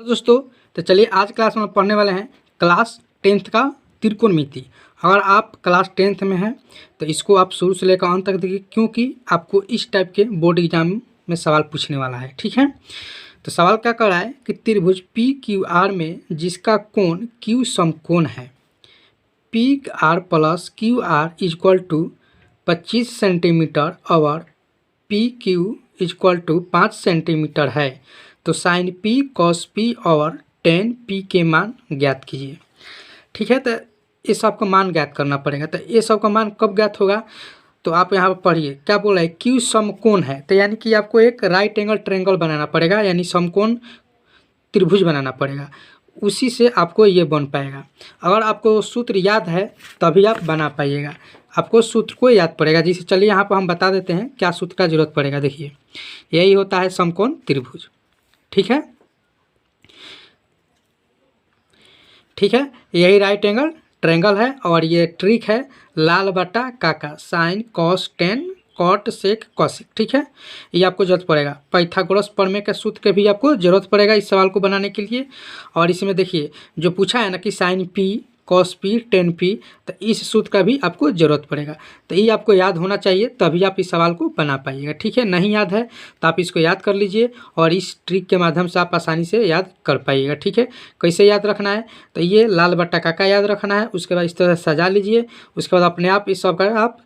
तो दोस्तों तो चलिए आज क्लास में पढ़ने वाले हैं क्लास 10th का त्रिकोणमिति। अगर आप क्लास 10th में हैं तो इसको आप शुरू से लेकर अंत तक देखिए, क्योंकि आपको इस टाइप के बोर्ड एग्जाम में सवाल पूछने वाला है। ठीक है, तो सवाल क्या कर रहा है कि त्रिभुज पी क्यू आर में जिसका कोण क्यू समकोण है, P R plus Q R is equal to 25 centimetre और P Q is equal to 5 centimetre है, तो साइन पी कॉस पी और टेन पी के मान ज्ञात कीजिए। ठीक है, तो ये सब का मान ज्ञात करना पड़ेगा। तो ये सब का मान कब ज्ञात होगा, तो आप यहाँ पर पढ़िए क्या बोला है, क्यू समकोण है, तो यानी कि आपको एक राइट एंगल ट्रायंगल बनाना पड़ेगा, यानी समकोण त्रिभुज बनाना पड़ेगा, उसी से आपको ये बन पाएगा। अगर आपको सूत्र याद है तभी आप बना पाइएगा, आपको सूत्र को याद पड़ेगा। जिसे चलिए यहाँ पर हम बता देते हैं क्या सूत्र का जरूरत पड़ेगा। देखिए यही होता है समकोण त्रिभुज। ठीक है, ठीक है, यही राइट एंगल ट्रायंगल है और ये ट्रिक है लाल बटा काका, sine cos tan cot sec cosec. ठीक है, ये आपको जरूरत पड़ेगा। पाइथागोरस प्रमेय के सूत्र के भी आपको जरूरत पड़ेगा इस सवाल को बनाने के लिए। और इसमें देखिए जो पूछा है ना कि sine P cos P ten P, तो इस सूत्र का भी आपको ज़रूरत पड़ेगा। तो ये आपको याद होना चाहिए तभी आप इस सवाल को बना पाइएगा। ठीक है, नहीं याद है तो आप इसको याद कर लीजिए और इस ट्रिक के माध्यम से आप आसानी से याद कर पाइएगा। ठीक है, कैसे याद रखना है, तो ये लाल बट्टा काका याद रखना है, उसके बाद इस तरह से सजा लीजिए, उसके बाद अपने आप इस सब का आप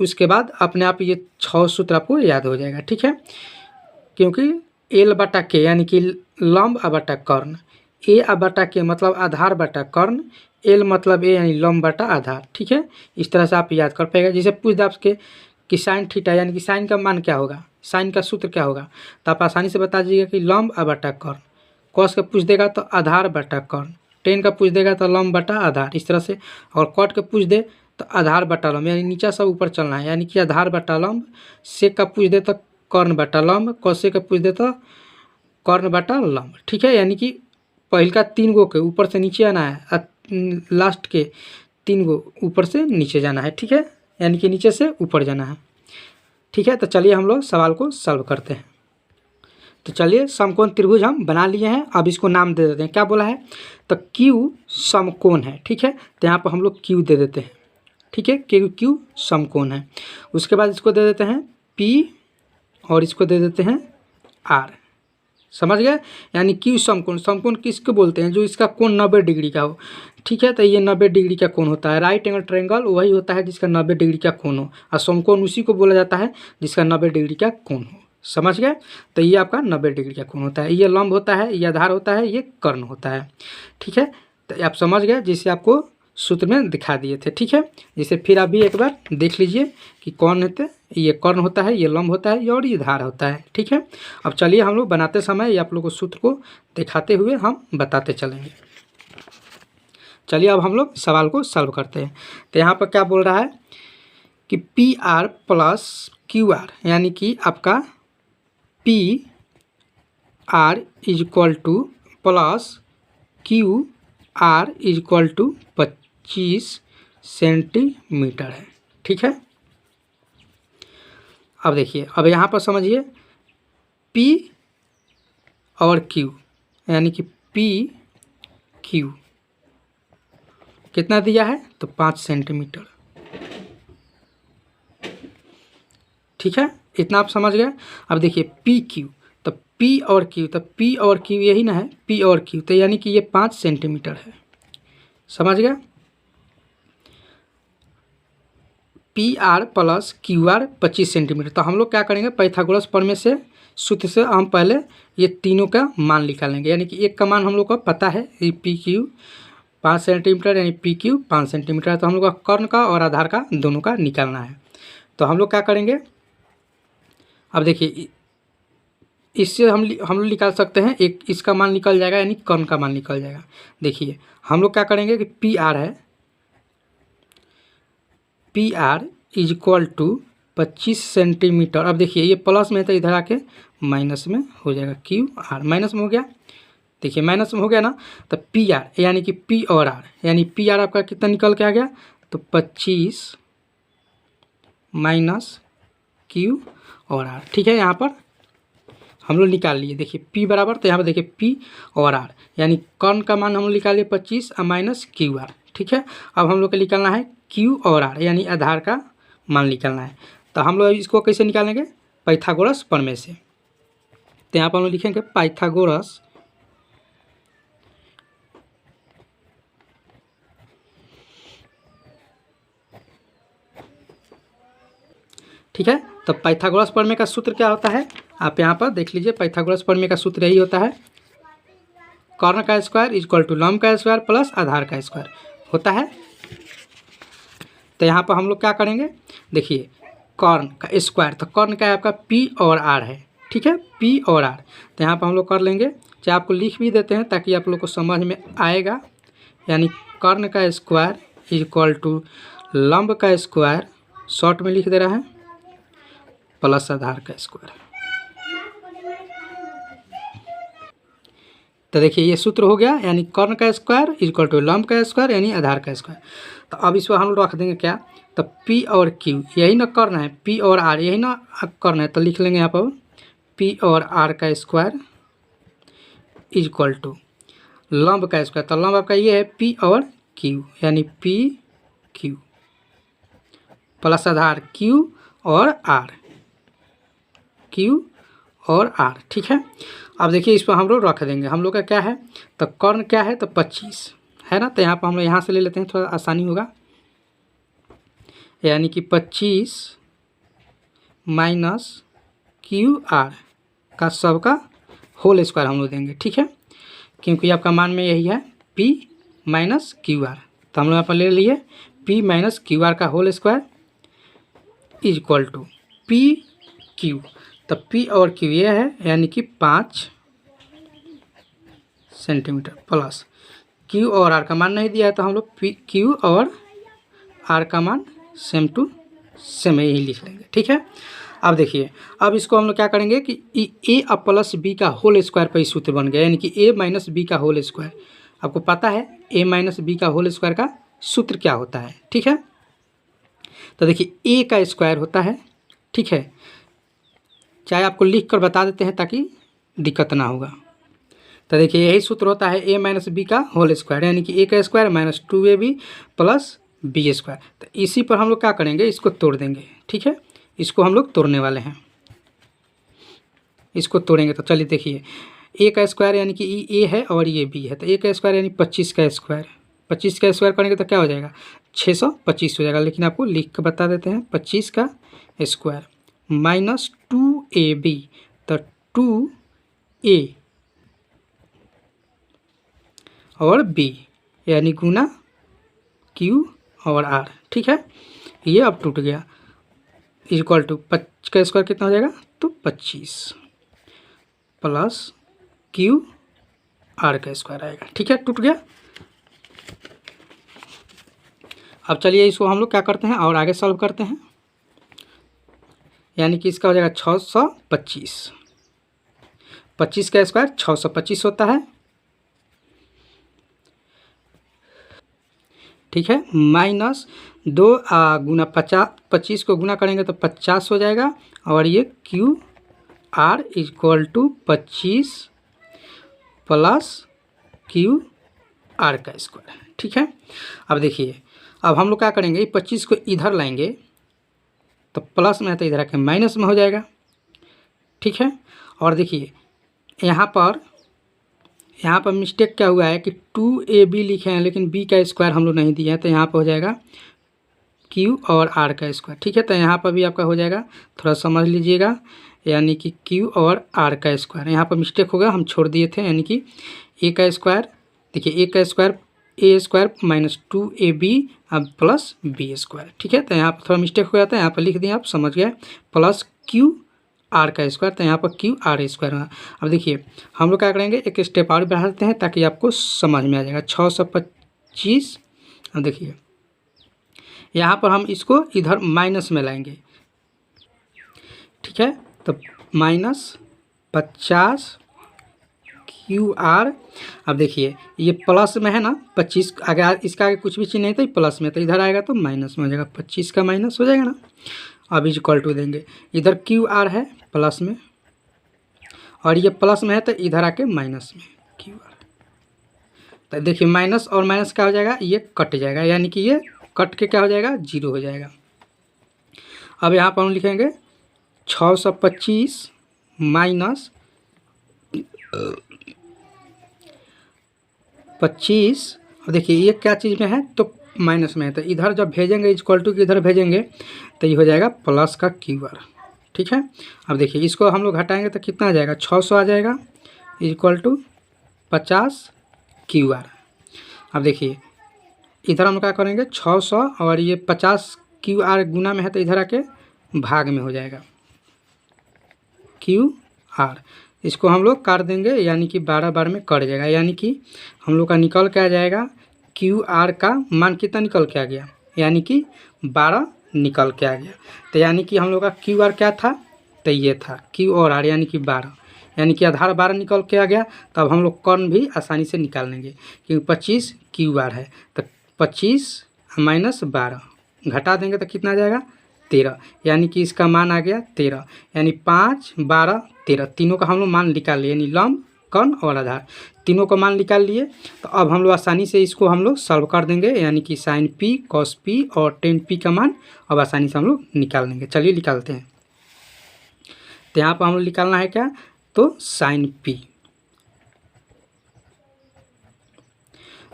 उसके बाद अपने आप ये 6 सूत्र आपको याद हो जाएगा। ठीक है, क्योंकि एल बटा के यानी कि लंब बटा कर्ण, ए बटा के मतलब आधार बटा कर्ण, एल मतलब ए यानी लंब बटा आधार। ठीक है, इस तरह से आप याद कर पाएगा। जैसे पूछ दे आपके कि साइन थीटा यानी कि साइन का मान क्या होगा, साइन का सूत्र क्या होगा, तो आप आसानी से बता दीजिएगा कि लंब बटा कर्ण। कॉस का पूछ देगा तो आधार बटा कर्ण, टेन का पूछ देगा तो लंब बटा आधार, इस तरह से। और कॉट का पूछ दे तो आधार बटा लंब, यानी नीचा से ऊपर चलना है, यानी कि आधार बटा लंब। सेक का पूछ दे तो कर्ण बटा लंब, कॉसे का पूछ दे तो कर्ण बटा लंब। ठीक है, यानी कि पहल का 3 गो के ऊपर से नीचे आना है, लास्ट के 3 गो ऊपर से नीचे जाना है। ठीक है, यानी कि नीचे से ऊपर जाना है। ठीक है, तो चलिए हम लोग सवाल को सॉल्व करते हैं। तो चलिए समकोण त्रिभुज हम बना लिए हैं, अब इसको नाम दे देते हैं। क्या बोला है, तो क्यू समकोण है। ठीक है, तो यहाँ पर हम लोग क्यू दे देते हैं। ठीक है, क्यू समकोण है। उसके बाद इसको दे देते हैं पी और इसको दे देते हैं आर। समझ गए, यानी क्यू समकोण, समकोण किसको बोलते हैं, जो इसका कोण 90 डिग्री का हो। ठीक है, तो ये 90 डिग्री का कोण होता है। राइट एंगल ट्रायंगल वही होता है जिसका 90 डिग्री का कोण हो, और समकोण उसी को बोला जाता है जिसका 90 डिग्री का कोण हो। समझ गए, तो ये आपका 90 डिग्री का कोण होता है। ये लंब होता है, ये आधार होता है, ये कर्ण होता है। ठीक है, तो आप समझ गए, जिसे आपको सूत्र में दिखा दिए थे। ठीक है, जिसे फिर अभी एक बार देख लीजिए कि कौन होते, ये कर्ण होता है, ये लंब होता है और ये धार होता है। ठीक है, अब चलिए हम लोग बनाते समय ये आप लोगों को सूत्र को दिखाते हुए हम बताते चलेंगे। चलिए अब हम लोग सवाल को सॉल्व करते हैं। तो यहाँ पर क्या बोल रहा है कि P R plus Q R, यानी कि आपका P R is equal to plus Q R is equal to 25 centimetre है। ठीक है, अब देखिए, अब यहाँ पर समझिए P और Q, यानी कि P Q कितना दिया है, तो 5 सेंटीमीटर। ठीक है, इतना आप समझ गए। अब देखिए P Q, तो P और Q, तो P और Q यही ना है, P और Q, तो यानी कि ये 5 सेंटीमीटर है। समझ गए, P R plus Q are 25 centimetre. तो हम लोग क्या करेंगे, पाइथागोरस प्रमेय से सूत्र से हम पहले ये तीनों का मान निकालेंगे। यानी कि एक का मान हम लोग को पता है, ये पी क्यू 5 सेंटीमीटर, यानी पी क्यू 5 सेंटीमीटर है। तो हम लोग का कर्ण का और आधार का दोनों का निकालना है। तो हम लोग क्या करेंगे, अब देखिए इससे हम लोग निकाल सकते हैं, एक इसका मान निकल जाएगा, यानी कर्ण का मान निकल जाएगा। देखिए हम लोग क्या करेंगे कि पी आर है, P R is equal to 25 centimetre. अब देखिए ये प्लस में है तो इधर आके माइनस में हो जाएगा, क्यू आर माइनस में हो गया। देखिए माइनस में हो गया ना, तो पी आर यानी कि पी और आर, यानी पी आर आपका कितना निकल के आ गया, तो 25 माइनस क्यू और आर। ठीक है, यहाँ पर हम लोग निकाल लिए। देखिए P बराबर, तो यहाँ पर देखिए P और R, यानी कर्ण का मान हम लोग निकाल लिए 25 माइनस QR। ठीक है, अब हम लोग को निकालना है Q और R, यानी आधार का मान निकालना है। तो हम लोग इसको कैसे निकालेंगे, पाइथागोरस प्रमेय से। तो यहाँ पर हम लोग लिखेंगे पाइथागोरस ठीक है। तो पाइथागोरस प्रमेय का सूत्र क्या होता है, आप यहाँ पर देख लीजिए। पाइथागोरस प्रमेय का सूत्र यही होता है, कर्ण का स्क्वायर इक्वल टू लंब का स्क्वायर प्लस आधार का स्क्वायर होता है। तो यहाँ पर हम लोग क्या करेंगे, देखिए कर्ण का स्क्वायर, तो कर्ण का आपका P और R है। ठीक है, P और R, तो यहाँ पर हम लोग कर लेंगे, चाहे आपको लिख भी देते हैं ताकि आप लोग को समझ में आएगा। यानी कर्ण का स्क्वायर इक्वल टू लंब का स्क्वायर, शॉर्ट में लिख दे रहा है, प्लस आधार का स्क्वायर। तो देखिए ये सूत्र हो गया, यानी कर्ण का स्क्वायर इक्वल टू लंब का स्क्वायर यानी आधार का स्क्वायर। तो अब इसको हम लोग रख देंगे क्या, तो P और Q यही ना कर्ण है, P और R यही ना कर्ण है, तो लिख लेंगे यहाँ पर P और R का स्क्वायर इक्वल टू लंब का स्क्वायर। तो लंब आपका ये है P और Q, यानी P Q प्लस आधार Q और R, Q और R। ठीक है, अब देखिए इस पर हम लोग रख देंगे। हम लोग का क्या है, तो कर्ण क्या है, तो 25 है ना, तो यहाँ पर हम लोग यहाँ से ले लेते हैं, थोड़ा आसानी होगा। यानी कि 25 माइनस QR का सबका होल स्क्वायर हम लोग देंगे। ठीक है, क्योंकि आपका मान में यही है P माइनस QR, तो हम लोग यहाँ पर ले लिए P माइनस QR का whole square equal to PQ। तो P और Q ये है, यानी कि 5 सेंटीमीटर प्लस Q और R का मान नहीं दिया है, तो हम लोग Q और R का मान सेम टू सेम यही लिख लेंगे। ठीक है, अब देखिए, अब इसको हम लोग क्या करेंगे कि A अब प्लस B का होल स्क्वायर पर सूत्र बन गया, यानी कि A माइनस B का होल स्क्वायर। आपको पता है A माइनस B का होल स्क्वायर का सूत्र क्या होता है। ठीक है, तो देखिए A का स्क्वायर होता है, ठीक है, चाहे आपको लिख कर बता देते हैं ताकि दिक्कत ना होगा। तो देखिए यही सूत्र होता है A माइनस B का होल स्क्वायर, यानी कि A का square minus 2AB plus B square. तो इसी पर हम लोग क्या करेंगे, इसको तोड़ देंगे। ठीक है, इसको हम लोग तोड़ने वाले हैं, इसको तोड़ेंगे। तो चलिए देखिए, A का स्क्वायर यानी कि ये A है और ये B है, तो A का स्क्वायर यानी 25 का स्क्वायर, 25 का स्क्वायर करेंगे तो क्या हो जाएगा, 625 हो जाएगा। लेकिन आपको लिख कर बता देते हैं, 25 का स्क्वायर माइनस 2AB, तो 2A और B यानी गुना Q और R। ठीक है, ये अब टूट गया, इक्वल टू 25 का स्क्वायर कितना हो जाएगा, तो 25 प्लस Q R का स्क्वायर आएगा। ठीक है, टूट गया। अब चलिए इसको हम लोग क्या करते हैं और आगे सॉल्व करते हैं, यानी कि इसका हो जाएगा 625, 25 का स्क्वायर 625 होता है। ठीक है, माइनस 2 गुना 50, 25 को गुना करेंगे तो 50 हो जाएगा, और ये Q R equal to 25 plus Q R का स्क्वायर। ठीक है, अब देखिए, अब हम लोग क्या करेंगे, 25 को इधर लाएंगे तो प्लस में है, तो इधर आके माइनस में हो जाएगा। ठीक है, और देखिए यहाँ पर मिस्टेक क्या हुआ है कि 2AB लिखे हैं, लेकिन B का स्क्वायर हम लोग नहीं दिए हैं, तो यहाँ पर हो जाएगा Q और R का स्क्वायर। ठीक है, तो यहाँ पर भी आपका हो जाएगा, थोड़ा समझ लीजिएगा, यानी कि Q और R का स्क्वायर। यहाँ पर मिस्टेक होगा, हम छोड़ दिए थे, यानी कि A का स्क्वायर, देखिए A का square A square minus 2AB अब प्लस B स्क्वायर। ठीक है, तो यहाँ पर थोड़ा मिस्टेक हो जाता है, यहाँ पर लिख दिए, आप समझ गए, प्लस Q R का स्क्वायर, तो यहाँ पर Q R स्क्वायर होगा। अब देखिए हम लोग क्या करेंगे, एक स्टेप और बढ़ा देते हैं ताकि आपको समझ में आ जाएगा। 625, अब देखिए यहाँ पर हम इसको इधर माइनस में लाएंगे। ठीक है, तो माइनस 50 QR, अब देखिए ये प्लस में है ना, 25 अगर इसका आगे कुछ भी चिन्ह नहीं तो प्लस में, तो इधर आएगा तो माइनस में हो जाएगा, 25 का माइनस हो जाएगा ना। अब इक्वल टू देंगे, इधर QR है प्लस में और ये प्लस में है तो इधर आके माइनस में क्यू आर। तो देखिए माइनस और माइनस क्या हो जाएगा, ये कट जाएगा, यानी कि ये कट के क्या हो जाएगा, 0 हो जाएगा। अब यहाँ पर हम लिखेंगे 625 माइनस 25। और देखिए ये क्या चीज़ में है, तो माइनस में है, तो इधर जब भेजेंगे इक्वल टू की इधर भेजेंगे तो ये हो जाएगा प्लस का क्यू आर। ठीक है, अब देखिए इसको हम लोग घटाएंगे तो कितना आ जाएगा, 600 आ जाएगा इक्वल टू 50 क्यू आर। अब देखिए इधर हम क्या करेंगे 600 और ये 50 क्यू आर गुना में है तो इधर आके भाग में हो जाएगा क्यू आर। इसको हम लोग काट देंगे, यानी कि 12 बार में कट जाएगा, यानी कि हम लोग का निकल के आ जाएगा क्यू आर का मान कितना निकल के आ गया, यानी कि 12 निकल के आ गया। तो यानी कि हम लोग का क्यू आर क्या था, तो ये था क्यू और आर यानी कि 12, यानी कि आधार 12 निकल के आ गया। तब हम लोग कर्ण भी आसानी से निकाल लेंगे, क्योंकि 25 क्यू आर है, तो 25 माइनस 12 घटा देंगे तो कितना आ जाएगा 13, यानी कि इसका मान आ गया 13, यानी 5 12 13 तीनों का हम लोग मान निकाल लिए, यानी लंब कर्ण और आधार तीनों का मान निकाल लिए। तो अब हम लोग आसानी से इसको हम लोग सॉल्व कर देंगे, यानी कि साइन पी कॉस पी और टेन पी का मान अब आसानी से हम लोग निकाल देंगे। चलिए निकालते हैं। तो यहाँ पर हम लोग निकालना है क्या, तो साइन पी।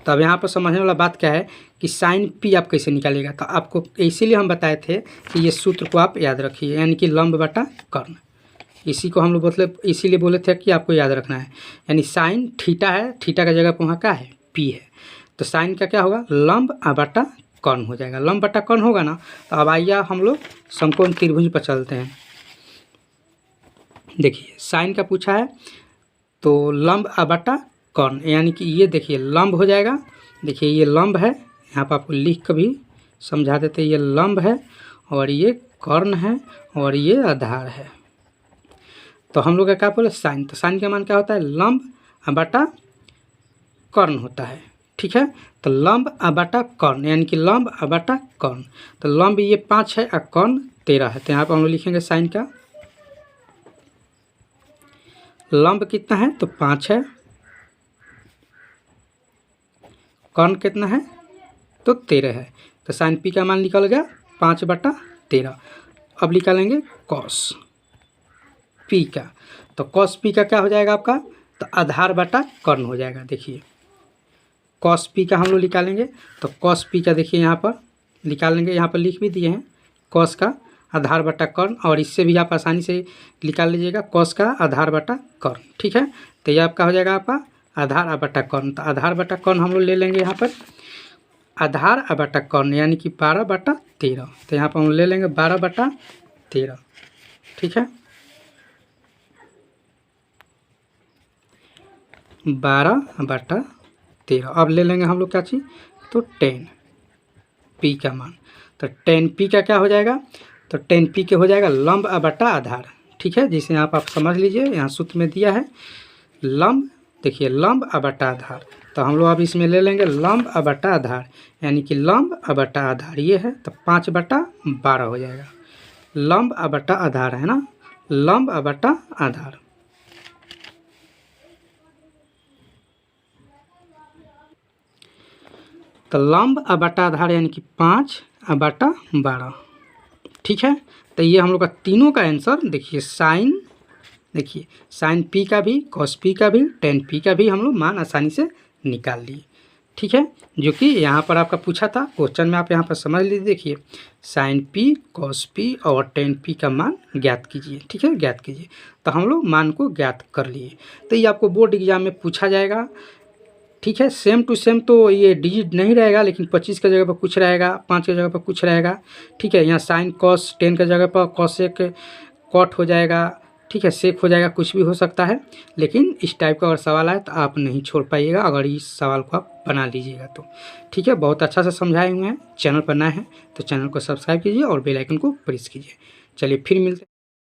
तो अब यहाँ पर समझने वाला बात क्या है कि साइन पी आप कैसे निकालिएगा, तो आपको इसीलिए हम बताए थे कि ये सूत्र को आप याद रखिए, यानी कि लंब बटा कर्ण। इसी को हम लोग मतलब इसीलिए बोले थे कि आपको याद रखना है, यानी साइन थीटा है, थीटा का जगह पर वहाँ क्या है पी है, तो साइन का क्या होगा लंब बटा कर्ण हो जाएगा। लंब बटा कर्ण होगा ना, तो अब आइए हम लोग समकोण त्रिभुज पर चलते हैं। देखिए साइन का पूछा है, तो लंब बटा कर्ण, यानी कि ये देखिए लंब हो जाएगा। देखिए ये लंब है, यहाँ पर आपको लिख कर भी समझा देते, ये लंब है और ये कर्ण है और ये आधार है। तो हम लोग का क्या बोले साइन, तो साइन का मान क्या होता है लंब बटा कर्ण होता है। ठीक है, तो लंब बटा कर्ण, यानी कि लंब बटा कर्ण, तो लंब ये 5 है और कर्ण 13 है। तो यहाँ पर हम लोग लिखेंगे साइन का लंब कितना है, तो 5 है, कर्ण कितना है, तो 13 है। तो साइन पी का मान निकल गया 5 बटा 13। अब निकालेंगे कॉस पी का, तो कॉस पी का क्या हो जाएगा आपका, तो आधार बटा कर्ण हो जाएगा। देखिए कॉस पी का हम लोग निकालेंगे, तो कॉस पी का देखिए यहाँ पर निकाल लेंगे, यहाँ पर लिख भी दिए हैं कॉस का आधार बटा कर्ण, और इससे भी आप आसानी से निकाल लीजिएगा कॉस का आधार बटा कर्ण। ठीक है, तो ये आपका हो जाएगा आपका आधार बटा कर्ण। तो आधार बटा कर्ण हम लोग ले लेंगे यहाँ पर आधार बटा कर्ण, यानी कि 12 बटा 13। तो यहाँ पर हम ले लेंगे 12 बटा 13। ठीक है, 12 बटा 13। अब ले लेंगे हम लोग क्या चीज़, तो 10 पी का मान, तो 10 पी का क्या हो जाएगा, तो 10 पी के हो जाएगा लंब बटा आधार। ठीक है, जिसे यहाँ पर आप समझ लीजिए, यहाँ सूत्र में दिया है लंब, देखिए लंब बटा आधार, तो हम लोग अब इसमें ले लेंगे लंब बटा आधार, यानी कि लंब बटा आधार ये है, तो 5 बटा 12 हो जाएगा। लंब बटा आधार है ना, लंब बटा आधार, तो लंब बटा आधार यानी कि 5 बटा 12। ठीक है, तो ये हम लोग का तीनों का आंसर देखिए साइन, देखिए साइन पी का भी कॉस पी का भी टेन पी का भी हम लोग मान आसानी से निकाल लिए। ठीक है, जो कि यहाँ पर आपका पूछा था क्वेश्चन में, आप यहाँ पर समझ लीजिए। देखिए साइन पी कॉस पी और टेन पी का मान ज्ञात कीजिए। ठीक है, ज्ञात कीजिए, तो हम लोग मान को ज्ञात कर लिए। तो ये आपको बोर्ड एग्जाम में पूछा जाएगा। ठीक है, सेम टू सेम तो ये डिजिट नहीं रहेगा, लेकिन 25 की जगह पर कुछ रहेगा, 5 की जगह पर कुछ रहेगा। ठीक है, यहाँ साइन कॉस 10 की जगह पर कॉसेक कॉट हो जाएगा। ठीक है, सेक हो जाएगा, कुछ भी हो सकता है, लेकिन इस टाइप का अगर सवाल आए तो आप नहीं छोड़ पाइएगा अगर इस सवाल को आप बना लीजिएगा तो। ठीक है, बहुत अच्छा से समझाए हुए हैं। चैनल पर नए हैं तो चैनल को सब्सक्राइब कीजिए और बेल आइकन को प्रेस कीजिए। चलिए फिर मिलते